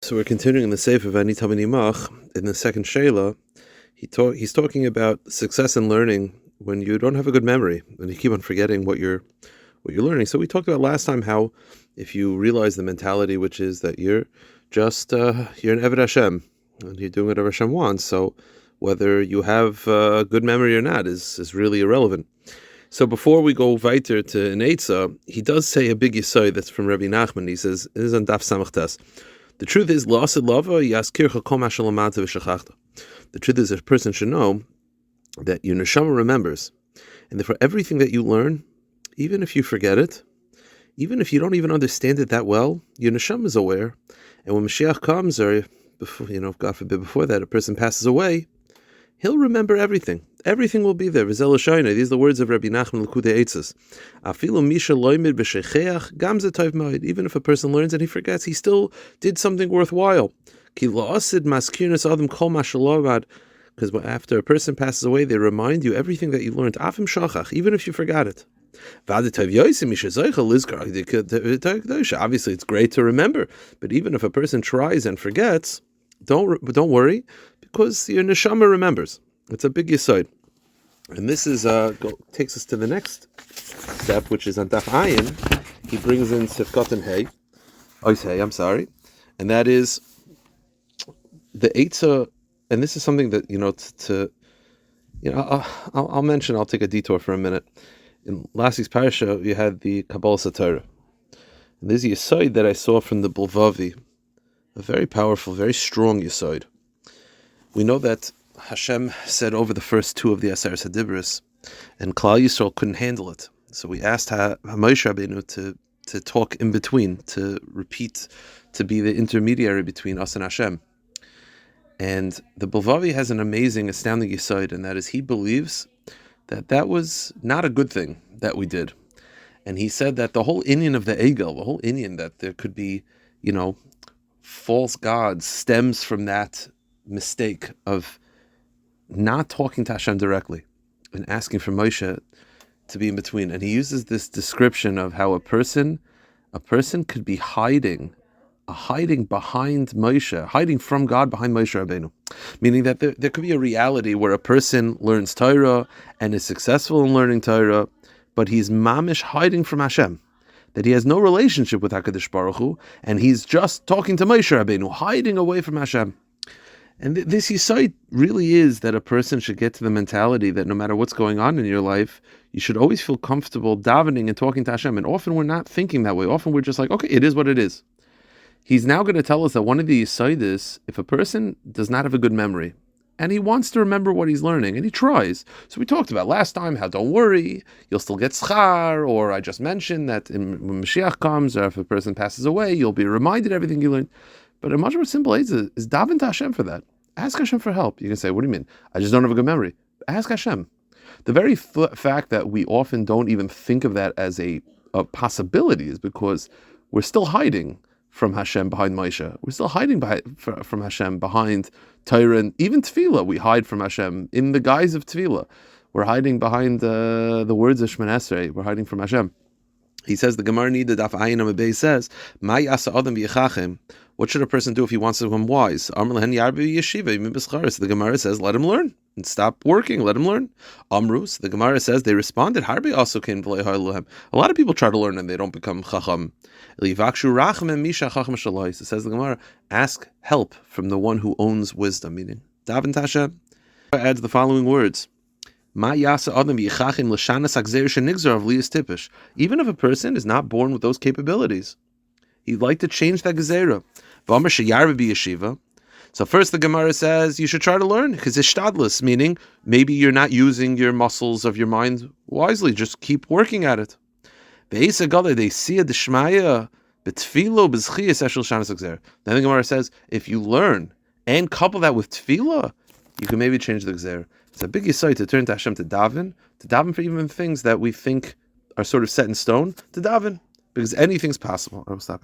So we're continuing in the Sefer of Tamid Imach. In the second Sheila, he's talking about success in learning when you don't have a good memory and you keep on forgetting what you're learning. So we talked about last time how if you realize the mentality, which is that you're just you're an Eved Hashem and you're doing whatever Hashem wants. So whether you have a good memory or not is really irrelevant. So before we go weiter to Neitza, he does say a big yesod that's from Rabbi Nachman. He says, it is on Daf Samachtas. The truth is, the truth is, a person should know that your neshama remembers, and therefore everything that you learn, even if you forget it, even if you don't even understand it that well, your neshama is aware. And when Mashiach comes, or before, God forbid, before that, a person passes away, he'll remember everything. Everything will be there. These are the words of Rabbi Nachman L'Kudei Eitzos. Even if a person learns and he forgets, he still did something worthwhile. Because after a person passes away, they remind you everything that you learned, even if you forgot it. Obviously, it's great to remember, but even if a person tries and forgets, don't worry, because your neshama remembers. It's a big yesod. And this is takes us to the next step, which is on Daf Ayin. He brings in Sifkat Hey. I'm sorry. And that is the Eitzah, and this is something that, I'll mention, I'll take a detour for a minute. In last week's parasha, you had the Kabbalah Satorah. And there's a yesod that I saw from the Bulvavi, a very powerful, very strong yesod. We know that Hashem said over the first two of the Aseret HaDibros, and Klal Yisrael couldn't handle it. So we asked Moshe Rabbeinu to talk in between, to repeat, to be the intermediary between us and Hashem. And the Bulvavi has an amazing, astounding yesod, and that is he believes that was not a good thing that we did. And he said that the whole inyan of the Egel, the whole inyan that there could be, false gods, stems from that mistake of not talking to Hashem directly and asking for Moshe to be in between. And he uses this description of how a person could be hiding behind Moshe, hiding from God behind Moshe Rabbeinu. Meaning that there could be a reality where a person learns Torah and is successful in learning Torah, but he's mamish hiding from Hashem. That he has no relationship with HaKadosh Baruch Hu, and he's just talking to Moshe Rabbeinu, hiding away from Hashem. And this yesod really is that a person should get to the mentality that no matter what's going on in your life, you should always feel comfortable davening and talking to Hashem. And often we're not thinking that way. Often we're just like, okay, it is what it is. He's now going to tell us that one of the yesod is, if a person does not have a good memory, and he wants to remember what he's learning, and he tries. So we talked about last time how don't worry, you'll still get schar, or I just mentioned that when Mashiach comes, or if a person passes away, you'll be reminded everything you learned. But a much more simple is daven to Hashem for that. Ask Hashem for help. You can say, what do you mean? I just don't have a good memory. Ask Hashem. The very fact that we often don't even think of that as a possibility is because we're still hiding from Hashem behind Moshe. We're still hiding from Hashem behind Torah, and even Tefillah. We hide from Hashem in the guise of Tefillah. We're hiding behind the words of Shemon Esrei. We're hiding from Hashem. He says, the Gemara Nida Daf Ayin Amud Beis says, Ma yasa adam v'yichachem. What should a person do if he wants to become wise? Amr lehen yarbi yeshiva yimim b'scharis. The Gemara says, let him learn and stop working. Let him learn. Amrus. The Gemara says they responded. Harbi also came v'lei ha'eluhem. A lot of people try to learn and they don't become chacham. Livakshu rachem and misha chacham shalayis. It says the Gemara, ask help from the one who owns wisdom. Meaning, daven to Hashem. Adds the following words. Even if a person is not born with those capabilities, he'd like to change that gezerah. So first the Gemara says you should try to learn, because it's shtadlis, meaning maybe you're not using your muscles of your mind wisely. Just keep working at it. Then the Gemara says if you learn and couple that with tefillah, you can maybe change the gezerah. It's a big yesod to turn to Hashem to daven for even things that we think are sort of set in stone, to daven, because anything's possible. I will stop.